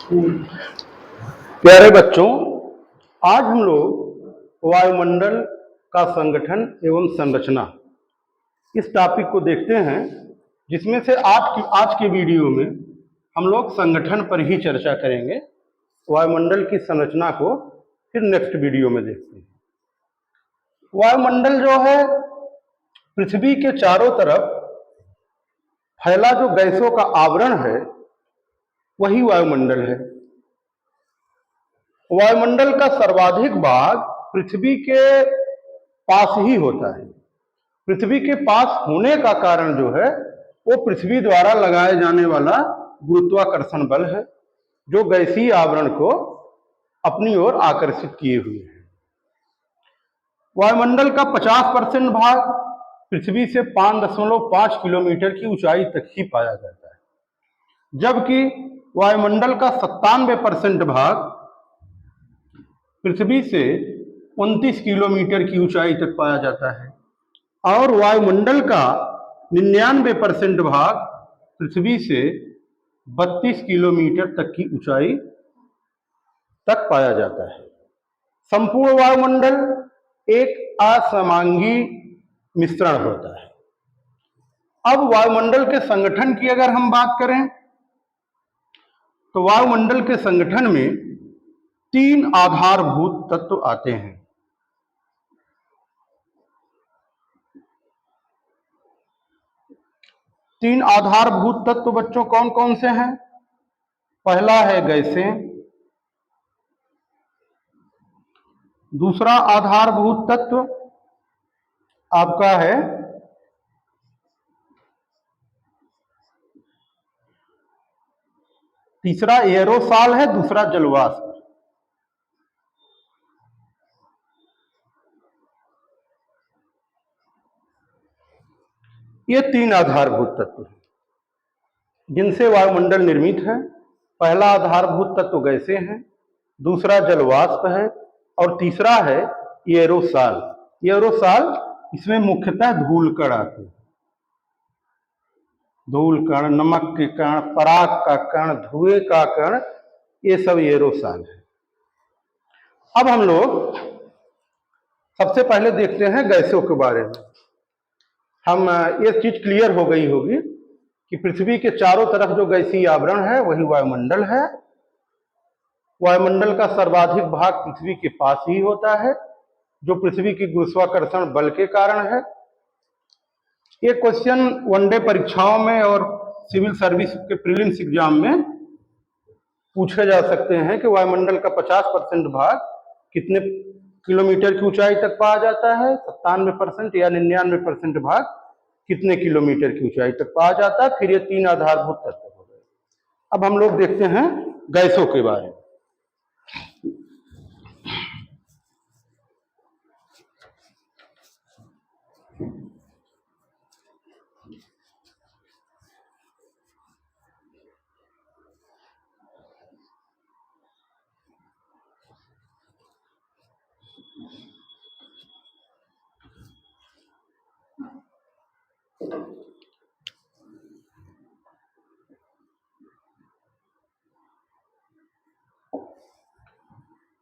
प्यारे बच्चों, आज हम लोग वायुमंडल का संगठन एवं संरचना इस टॉपिक को देखते हैं, जिसमें से आज के वीडियो में हम लोग संगठन पर ही चर्चा करेंगे। वायुमंडल की संरचना को फिर नेक्स्ट वीडियो में देखते हैं। वायुमंडल जो है पृथ्वी के चारों तरफ फैला जो गैसों का आवरण है वही वायुमंडल है। वायुमंडल का सर्वाधिक भाग पृथ्वी के पास ही होता है। पृथ्वी के पास होने का कारण जो है वो पृथ्वी द्वारा लगाए जाने वाला गुरुत्वाकर्षण बल है, जो गैसीय आवरण को अपनी ओर आकर्षित किए हुए है। वायुमंडल का 50% भाग पृथ्वी से 5.5 किलोमीटर की ऊंचाई तक ही पाया जाता है, जबकि वायुमंडल का 97% भाग पृथ्वी से 29 किलोमीटर की ऊंचाई तक पाया जाता है और वायुमंडल का 99% भाग पृथ्वी से 32 किलोमीटर तक की ऊंचाई तक पाया जाता है। संपूर्ण वायुमंडल एक असमांगी मिश्रण होता है। अब वायुमंडल के संगठन की अगर हम बात करें तो वायुमंडल के संगठन में 3 आधारभूत तत्व आते हैं। तीन आधारभूत तत्व बच्चों कौन कौन से हैं? पहला है गैसें, दूसरा आधारभूत तत्व आपका है तीसरा एरोसॉल है, दूसरा जलवाष्प। ये 3 आधारभूत तत्व हैं जिनसे वायुमंडल निर्मित है। पहला आधारभूत तत्व गैसें हैं, दूसरा जलवाष्प है और तीसरा है एरोसॉल। एरोसॉल इसमें मुख्यतः धूल कण आते हैं। धूल कण, नमक के कण, पराग का कण, धुएं का कण, ये सब एरोसॉल है। अब हम लोग सबसे पहले देखते हैं गैसों के बारे में। हम ये चीज क्लियर हो गई होगी कि पृथ्वी के चारों तरफ जो गैसीय आवरण है वही वायुमंडल है। वायुमंडल का सर्वाधिक भाग पृथ्वी के पास ही होता है, जो पृथ्वी की गुरुत्वाकर्षण बल के कारण है। ये क्वेश्चन वनडे परीक्षाओं में और सिविल सर्विस के प्रीलिम्स एग्जाम में पूछे जा सकते हैं कि वायुमंडल का 50% भाग कितने किलोमीटर की ऊंचाई तक पाया जाता है, 97% या 99% भाग कितने किलोमीटर की ऊंचाई तक पाया जाता है। फिर ये 3 आधारभूत तत्व हो गए। अब हम लोग देखते हैं गैसों के बारे में।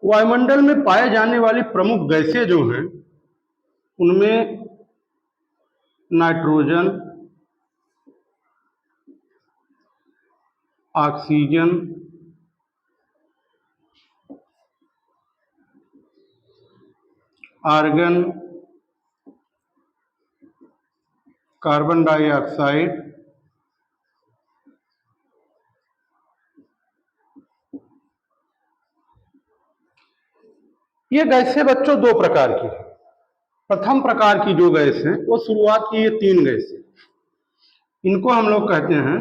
वायुमंडल में पाए जाने वाली प्रमुख गैसें जो हैं उनमें nitrogen, oxygen, argon, carbon dioxide, ये गैसें बच्चों 2 प्रकार की हैं। प्रथम प्रकार की जो गैस है वो शुरुआत की ये 3 गैसें, इनको हम लोग कहते हैं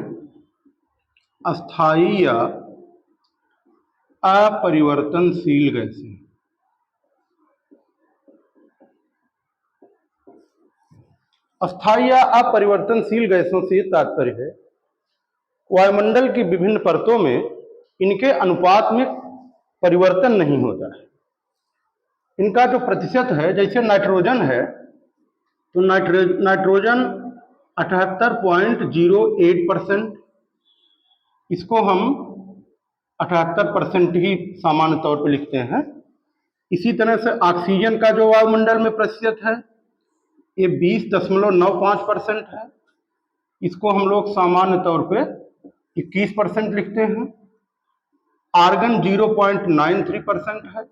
अस्थायी या अपरिवर्तनशील गैसें। अस्थायी या अपरिवर्तनशील गैसों से तात्पर्य है वायुमंडल की विभिन्न परतों में इनके अनुपात में परिवर्तन नहीं होता है। इनका जो प्रतिशत है, जैसे नाइट्रोजन है तो नाइट्रोजन 78.08%, इसको हम 78% ही सामान्य तौर पर लिखते हैं। इसी तरह से ऑक्सीजन का जो वायुमंडल में प्रतिशत है ये 20.95% है। इसको हम लोग सामान्य तौर पे 21% लिखते हैं। आर्गन 0.93% है।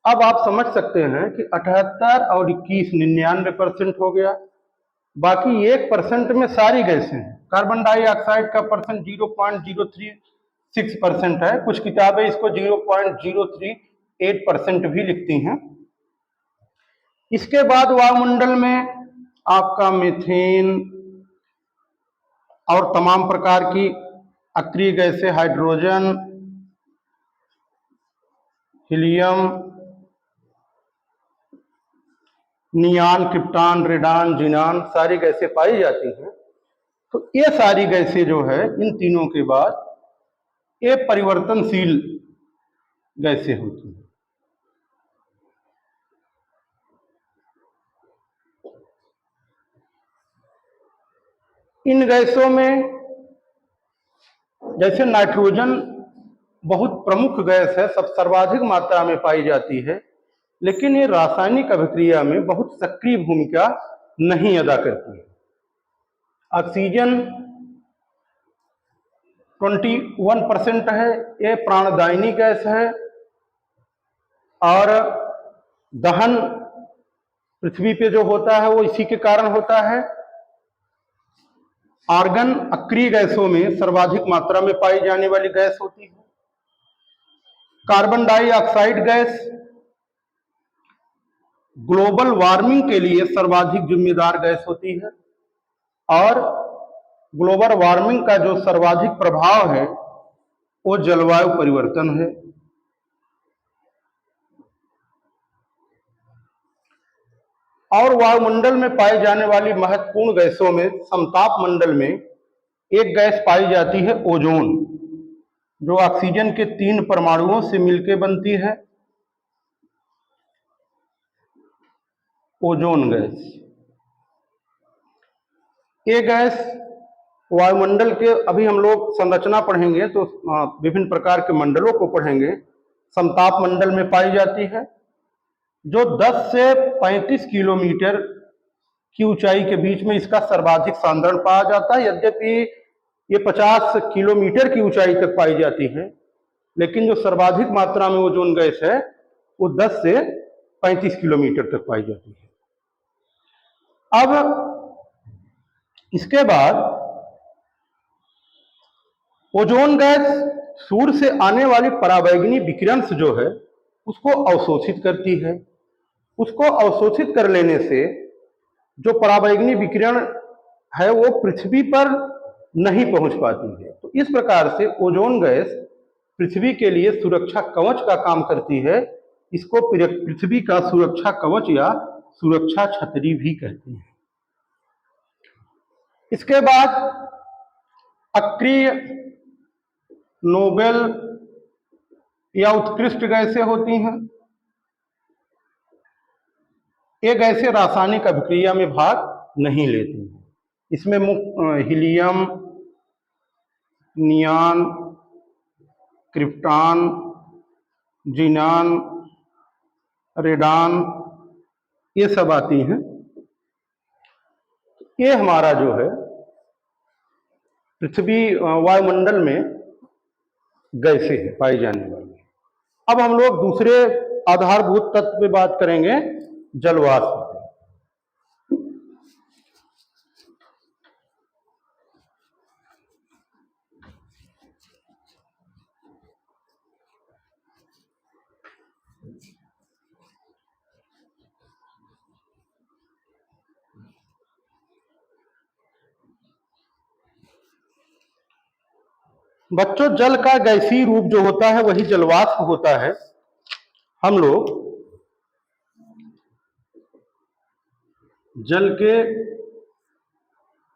अब आप समझ सकते हैं कि 78 और 21 99% हो गया। बाकी 1% में सारी गैसें हैं। कार्बन डाइऑक्साइड का परसेंट 0.036% है। कुछ किताबें इसको 0.038% भी लिखती हैं। इसके बाद वायुमंडल में आपका मीथेन और तमाम प्रकार की अक्रिय गैसें, hydrogen, helium, नियान, krypton, radon, xenon सारी गैसें पाई जाती हैं। तो ये सारी गैसें जो है इन तीनों के बाद ये परिवर्तनशील गैसें होती हैं। इन गैसों में जैसे नाइट्रोजन बहुत प्रमुख गैस है, सब सर्वाधिक मात्रा में पाई जाती है, लेकिन ये रासायनिक अभिक्रिया में बहुत सक्रिय भूमिका नहीं अदा करती है। ऑक्सीजन 21% है, ये प्राणदायिनी गैस है और दहन पृथ्वी पे जो होता है वो इसी के कारण होता है। आर्गन अक्रिय गैसों में सर्वाधिक मात्रा में पाई जाने वाली गैस होती है। Carbon dioxide gas global warming के लिए सर्वाधिक जिम्मेदार गैस होती है और ग्लोबल वार्मिंग का जो सर्वाधिक प्रभाव है वो जलवायु परिवर्तन है। और वायुमंडल में पाई जाने वाली महत्वपूर्ण गैसों में समताप मंडल में एक गैस पाई जाती है ओजोन, जो ऑक्सीजन के 3 परमाणुओं से मिलकर बनती है। ओजोन गैस, ये गैस वायुमंडल के, अभी हम लोग संरचना पढ़ेंगे तो विभिन्न प्रकार के मंडलों को पढ़ेंगे। समताप मंडल में पाई जाती है, जो 10 से 35 किलोमीटर की ऊंचाई के बीच में इसका सर्वाधिक सांद्रण पाया जाता है। यद्यपि ये 50 किलोमीटर की ऊंचाई तक पाई जाती है, लेकिन जो सर्वाधिक मात्रा में ओजोन गैस है वो 10 से 35 किलोमीटर तक पाई जाती है। अब इसके बाद ओजोन गैस सूर्य से आने वाली पराबैंगनी विकिरण जो है उसको अवशोषित करती है। उसको अवशोषित कर लेने से जो पराबैंगनी विकिरण है वो पृथ्वी पर नहीं पहुंच पाती है। तो इस प्रकार से ओजोन गैस पृथ्वी के लिए सुरक्षा कवच का काम करती है। इसको पृथ्वी का सुरक्षा कवच या सुरक्षा छतरी भी कहते हैं। इसके बाद अक्रिय, नोबेल या उत्कृष्ट गैसें होती हैं। ये गैसें रासायनिक अभिक्रिया में भाग नहीं लेती हैं। इसमें मुख्य हीलियम, नियान, क्रिप्टॉन, जीनान, रेडान ये सब आती हैं। ये हमारा जो है पृथ्वी वायुमंडल में गैसें हैं पाई जाने वाली। अब हम लोग दूसरे आधारभूत तत्व पे बात करेंगे, जलवाष्प। बच्चों, जल का गैसीय रूप जो होता है वही जलवाष्प होता है। हम लोग जल के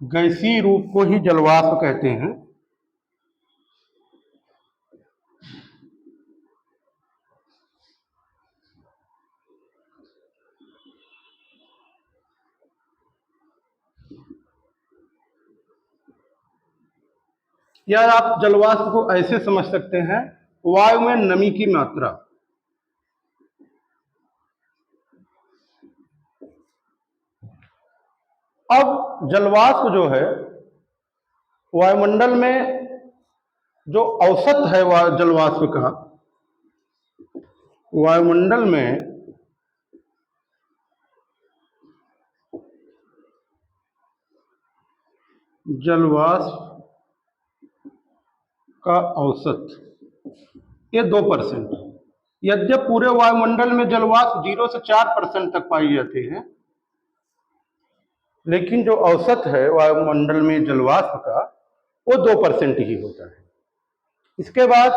गैसीय रूप को ही जलवाष्प कहते हैं। या आप जलवाष्प को ऐसे समझ सकते हैं, वायु में नमी की मात्रा। अब जलवाष्प जो है वायुमंडल में जो औसत है जलवाष्प का, वायुमंडल में जलवाष्प का औसत ये 2%। यद्यप पूरे वायुमंडल में जलवाष्प 0 से 4% तक पाई जाती है, लेकिन जो औसत है वायुमंडल में जलवाष्प का वो 2% ही होता है। इसके बाद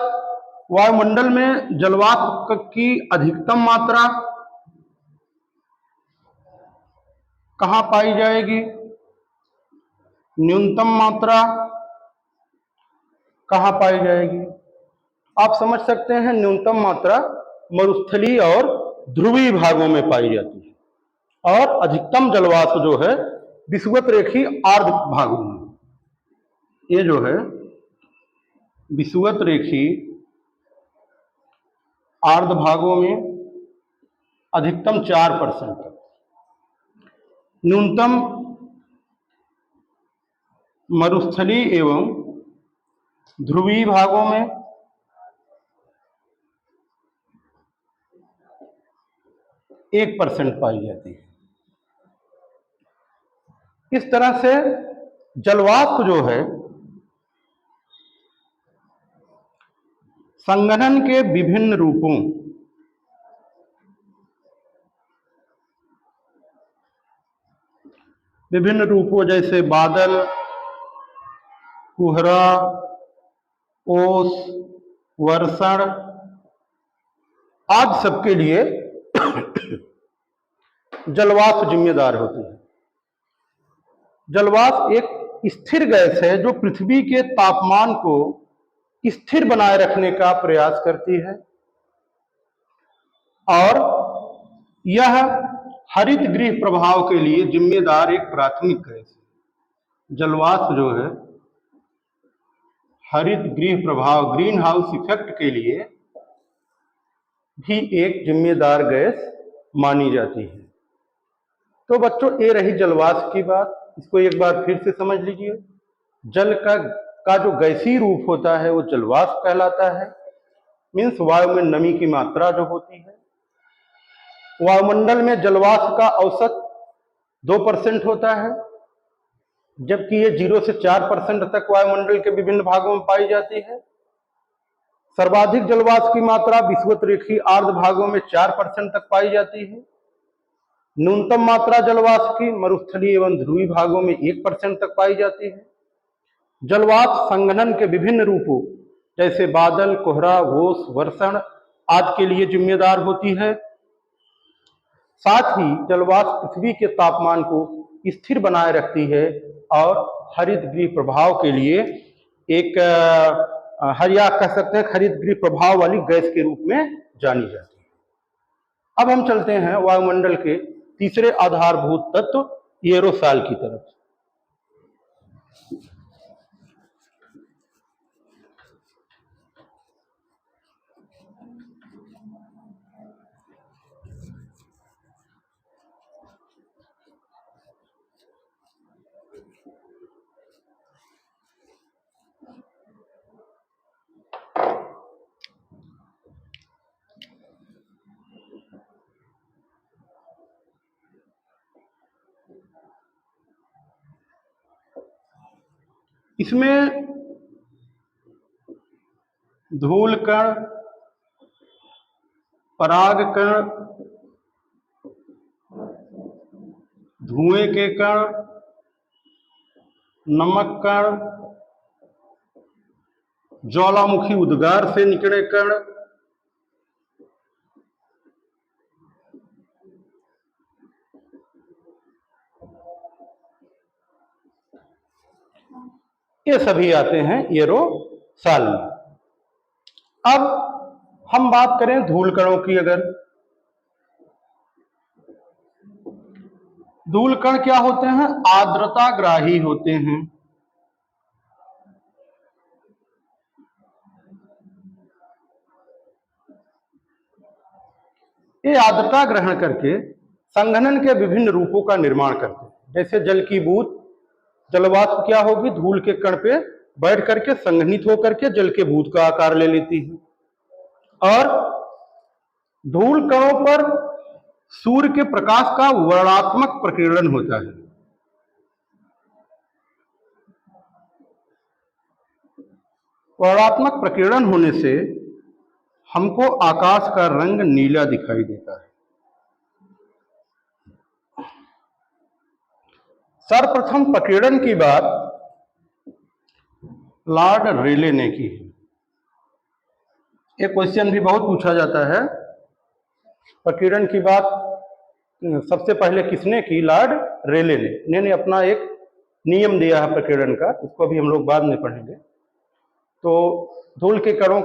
वायुमंडल में जलवाष्प की अधिकतम मात्रा कहाँ पाई जाएगी, न्यूनतम मात्रा कहाँ पाई जाएगी। आप समझ सकते हैं न्यूनतम मात्रा मरुस्थलीय और ध्रुवीय भागों में पाई जाती है, और अधिकतम जलवाष्प जो है विषुवत रेखीय आर्द्र भागों में। ये जो है विषुवत रेखीय आर्द्र भागों में अधिकतम 4% तक, न्यूनतम मरुस्थलीय एवं ध्रुवीय भागों में 1% पाई जाती है। इस तरह से जलवाष्प जो है संघनन के विभिन्न रूपों, जैसे बादल, कुहरा, ओस, वर्षण आदि सबके लिए जलवाष्प जिम्मेदार होती है। जलवाष्प एक स्थिर गैस है जो पृथ्वी के तापमान को स्थिर बनाए रखने का प्रयास करती है, और यह हरित गृह प्रभाव के लिए जिम्मेदार एक प्राथमिक गैस है। जलवाष्प जो है हरित गृह प्रभाव, ग्रीन हाउस इफेक्ट के लिए भी एक जिम्मेदार गैस मानी जाती है। तो बच्चों ये रही जलवाष्प की बात, इसको एक बार फिर से समझ लीजिए। जल का जो गैसीय रूप होता है वो जलवाष्प कहलाता है। मीन्स वायु में नमी की मात्रा जो होती है। वायुमंडल में जलवाष्प का औसत 2% होता है, जबकि ये 0 से 4% तक वायुमंडल के विभिन्न भागों में पाई जाती है। सर्वाधिक जलवाष्प की मात्रा विषुवत रेखीय आर्द्र भागों में 4% तक पाई जाती है। न्यूनतम मात्रा जलवाष्प की मरुस्थलीय एवं ध्रुवीय भागों में 1% तक पाई जाती है। जलवाष्प संघनन के विभिन्न रूपों जैसे बादल, कोहरा, ओस, वर्षण आदि के लिए जिम्मेदार होती है। साथ ही जलवाष्प पृथ्वी के तापमान को स्थिर बनाए रखती है और हरित गृह प्रभाव के लिए एक हरिया कह सकते हैं हरित गृह प्रभाव वाली गैस के रूप में जानी जाती है। अब हम चलते हैं वायुमंडल के तीसरे आधारभूत तत्व एरोसॉल की तरफ। इसमें धूल कण, पराग कण, धुएं के कण, नमक कण, ज्वालामुखी उद्गार से निकले कण, ये सभी आते हैं एरोसॉल में। अब हम बात करें धूल कणों की। अगर धूल कण क्या होते हैं, आर्द्रताग्राही होते हैं। ये आर्द्रता ग्रहण करके संघनन के विभिन्न रूपों का निर्माण करते हैं। जैसे जल की बूंद, जलवाष्प क्या होगी, धूल के कण पे बैठ करके संघनित होकर के जल के बूंद का आकार ले लेती है। और धूल कणों पर सूर्य के प्रकाश का वर्णात्मक प्रकीर्णन होता है। वर्णात्मक प्रकीर्णन होने से हमको आकाश का रंग नीला दिखाई देता है। सर्वप्रथम प्रकीर्णन की बात लॉर्ड रेले ने की है। ये क्वेश्चन भी बहुत पूछा जाता है। प्रकीर्णन की बात सबसे पहले किसने की? लॉर्ड रेले ने। इन्होंने अपना एक नियम दिया है प्रकीर्णन का, उसको भी हम लोग बाद में पढ़ेंगे। तो धूल के कणों